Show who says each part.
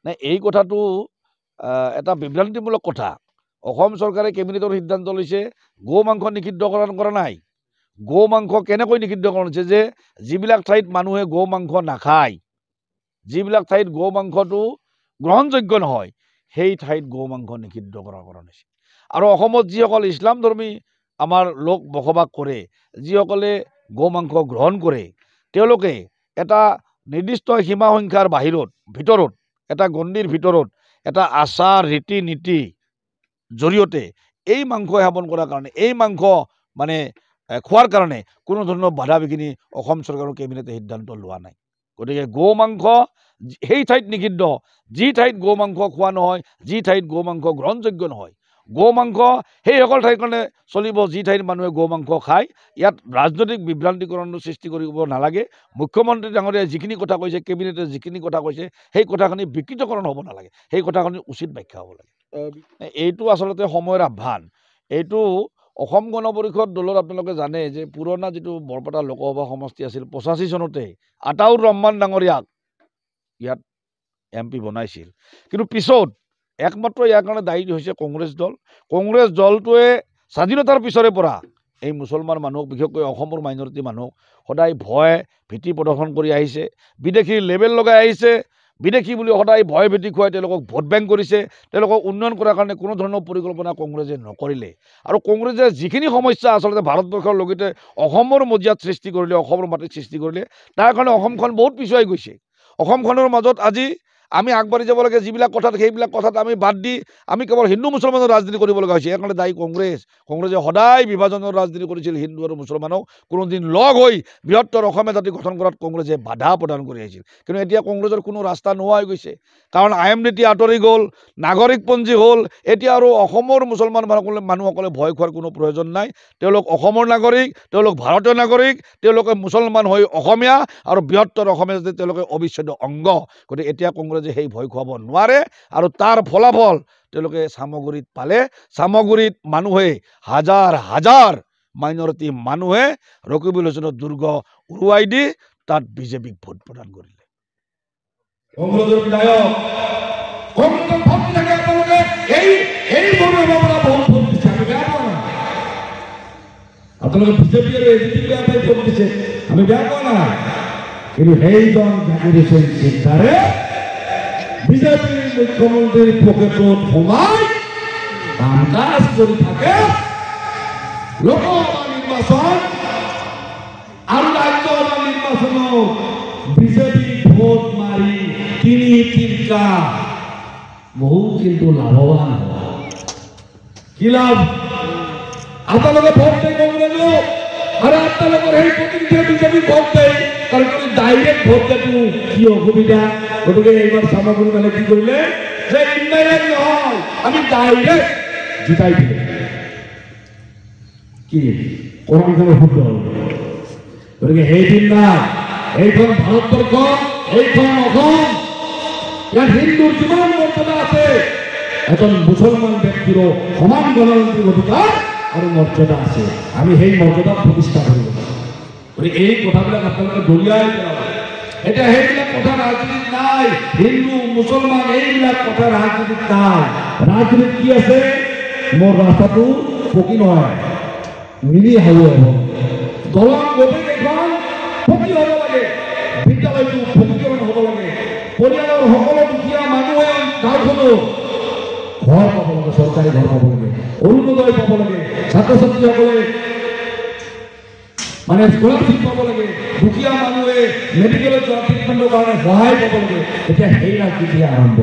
Speaker 1: নাই এই কথাটো এটা বিভ্ৰান্তিমূলক কথা। অসম চৰকাৰে কেবিনেটৰ সিদ্ধান্ত লৈছে গো মাংস নিষিদ্ধকৰণ কৰা নাই। গো মাংস কেনেকৈ নিষিদ্ধকৰণ হৈছে যে যিবিলাক ঠাইত মানুহে গো মাংস নাখায়, যিবিলাক ঠাইত গো মাংসটো গ্ৰহণযোগ্য নহয়, সেই ঠাইত গো মাংস নিষিদ্ধকৰণ কৰা হৈছে। আৰু অসমত যিসকল ইছলাম ধৰ্মী আমাৰ লোক বসবাস কৰে, যিসকলে গো মাংস গ্ৰহণ কৰে, তেওঁলোকে এটা নিৰ্দিষ্ট সীমা সংখ্যাৰ ভিতৰত এটা গণ্ডিৰ ভিতৰত এটা আচাৰ ৰীতি নীতি জৰিয়তে এই মাংস সেৱন কৰাৰ কাৰণে, এই মাংস মানে খোৱাৰ কাৰণে কোনো ধৰণৰ বাধা বিঘিনি অসম চৰকাৰৰ কেবিনেটে সিদ্ধান্ত লোৱা নাই। গতিকে গো মাংস সেই ঠাইত নিষিদ্ধ যি ঠাইত গো মাংস খোৱা নহয়, যি ঠাইত গো মাংস গ্ৰহণযোগ্য নহয়। গো মাংস সেইসকল ঠাইৰ কাৰণে চলিব যি ঠাইত মানুহে গো মাংস খায়। ইয়াত ৰাজনৈতিক বিভ্ৰান্তিকৰণৰ সৃষ্টি কৰিব নালাগে। মুখ্যমন্ত্ৰী ডাঙৰীয়াই যিখিনি কথা কৈছে, কেবিনেটে যিখিনি কথা কৈছে, সেই কথাখিনি বিকৃতকৰণ হ'ব নালাগে, সেই কথাখিনি উচিত ব্যাখ্যা হ'ব লাগে। এইটো আচলতে সময়ৰ আহ্বান। এইটো অসম গণ পৰিষদ দলৰ আপোনালোকে জানে যে পুৰণা যিটো বৰপেটা লোকসভা সমষ্টি আছিল 85 চনতে আতাউৰ ৰহমান ডাঙৰীয়াক ইয়াত MP বনাইছিল। কিন্তু পিছত একমাত্ৰ ইয়াৰ কাৰণে দায়ী হৈছে কংগ্ৰেছ দল। কংগ্ৰেছ দলটোৱে স্বাধীনতাৰ পিছৰে পৰা এই মুছলমান মানুহক, বিশেষকৈ অসমৰ মাইনৰিটি মানুহক সদায় ভয় ভীতি প্ৰদৰ্শন কৰি আহিছে, বিদেশী লেবেল লগাই আহিছে, বিদেশী বুলি সদায় ভয় ভীতি খুৱাই তেওঁলোকক ভোট বেংক কৰিছে। তেওঁলোকক উন্নয়ন কৰাৰ কাৰণে কোনো ধৰণৰ পৰিকল্পনা কংগ্ৰেছে নকৰিলে। আৰু কংগ্ৰেছে যিখিনি সমস্যা আচলতে ভাৰতবৰ্ষৰ লগতে অসমৰ মজিয়াত সৃষ্টি কৰিলে, অসমৰ মাটিত সৃষ্টি কৰিলে, তাৰ কাৰণে অসমখন বহুত পিছুৱাই গৈছে। অসমখনৰ মাজত আজি আমি আগবাঢ়ি যাব লাগে যিবিলাক কথাত, সেইবিলাক কথাত আমি বাদ দি আমি কেৱল হিন্দু মুছলমানৰ ৰাজনীতি কৰিব লগা হৈছে। ইয়াৰ কাৰণে দায়ী কংগ্ৰেছ। কংগ্ৰেছে সদায় বিভাজনৰ ৰাজনীতি কৰিছিল। হিন্দু আৰু মুছলমানক কোনোদিন লগ হৈ বৃহত্তৰ অসমীয়া জাতি গঠন কৰাত কংগ্ৰেছে বাধা প্ৰদান কৰি আহিছিল। কিন্তু এতিয়া কংগ্ৰেছৰ কোনো ৰাস্তা নোহোৱা হৈ গৈছে, কাৰণ IMDT আঁতৰি গ'ল, নাগৰিকপঞ্জী হ'ল। এতিয়া আৰু অসমৰ মুছলমান মানুহসকলে ভয় খোৱাৰ কোনো প্ৰয়োজন নাই। তেওঁলোক অসমৰ নাগৰিক, তেওঁলোক ভাৰতীয় নাগৰিক, তেওঁলোকে মুছলমান হৈ অসমীয়া আৰু বৃহত্তৰ অসমীয়া জাতি তেওঁলোকে অবিচ্ছেদ্য অংগ। গতিকে এতিয়া কংগ্ৰেছে সেই ভয় খুৱাব নোৱাৰে। আৰু তাৰ ফলাফল তেওঁলোকে চামগুৰিত পালে। চামগুৰিত মানুহে হাজাৰ হাজাৰ মাইনৰিটি মানুহে ৰকিবুল হুছেইনৰ দুৰ্গ উৰুৱাই দি তাত বিজেপিক ভোট প্ৰদান কৰিলে।
Speaker 2: কংগ্ৰেছৰ বিধায়ক কংগ্ৰেছৰ ভোট দিলে আপোনালোকে এই মনোভাৱনা বহুত ভোট দিছে, আমি বেয়া পোৱা নাই। আপোনালোকে বিজেপি আৰু AGP বেয়া পাই ভোট দিছে, আমি বেয়া পোৱা নাই। কিন্তু সেইজন জাকিৰ হুছেইন চিন্তাৰে বিজেপিৰ মুখ্যমন্ত্ৰীৰ পকেটত সোমাই কাম কাজ কৰি থাকে। লোকসভা নিৰ্বাচন আৰু ৰাজ্যসভা নিৰ্বাচনত বিজেপি ভোট মাৰি তিনিটা বহু কিন্তু লাভৱান হয়। কি লাভ? আপোনালোকে ভোট দিয়ে কংগ্ৰেছক আৰু আপোনালোকৰ সেই প্ৰতিনিধিয়ে বিজেপি ভোট দিয়ে, কাৰণ ডাইৰেক্ট ভোট দিয়াটো কি অসুবিধা? গতিকে এইবাৰ চামগুৰি মানে কি কৰিলে যে ইনডাইৰেক্ট নহয়, আমি ডাইৰেক্ট জিতাই দিলে। কি কোনখন শুদ্ধ হ'ল? গতিকে সেইদিন নাই, এইখন ভাৰতবৰ্ষ, এইখন অসম, ইয়াত হিন্দুৰ যিমান মৰ্যাদা আছে, এজন মুছলমান ব্যক্তিৰো সমান গণতান্ত্ৰিক অধিকাৰ আৰু মৰ্যাদা আছে। আমি সেই মৰ্যাদা প্ৰতিষ্ঠা কৰিব লাগিব। গতিকে এই কথাবিলাক আপোনালোকে দলিয়াই পেলাব। এতিয়া সেইবিলাক কথা ৰাজনীতিত নাই। হিন্দু মুছলমান এইবিলাক কথা ৰাজনীতিত নাই। ৰাজনীতিত কি আছে? মোৰ ৰাস্তাটো পকী নহয়, মিলি হাইৱে হ'ব। দলং গোটেইকেইখন পকী হ'ব লাগে, বিদ্যালয়টো পকীকৰণ হ'ব লাগে, পৰিয়ালৰ সকলো দুখীয়া মানুহে গাঁওখনো ঘৰ পাব লাগে, চৰকাৰী ঘৰ পাব লাগে, অৰুণোদয় পাব লাগে, ছাত্ৰ ছাত্ৰীসকলে মানে স্কলাৰশ্বিপ পাব লাগে, দুখীয়া মানুহে মেডিকেলত যোৱা ট্ৰিটমেণ্টৰ কাৰণে সহায় পাব লাগে। এতিয়া সেই ৰাজনীতি আৰম্ভ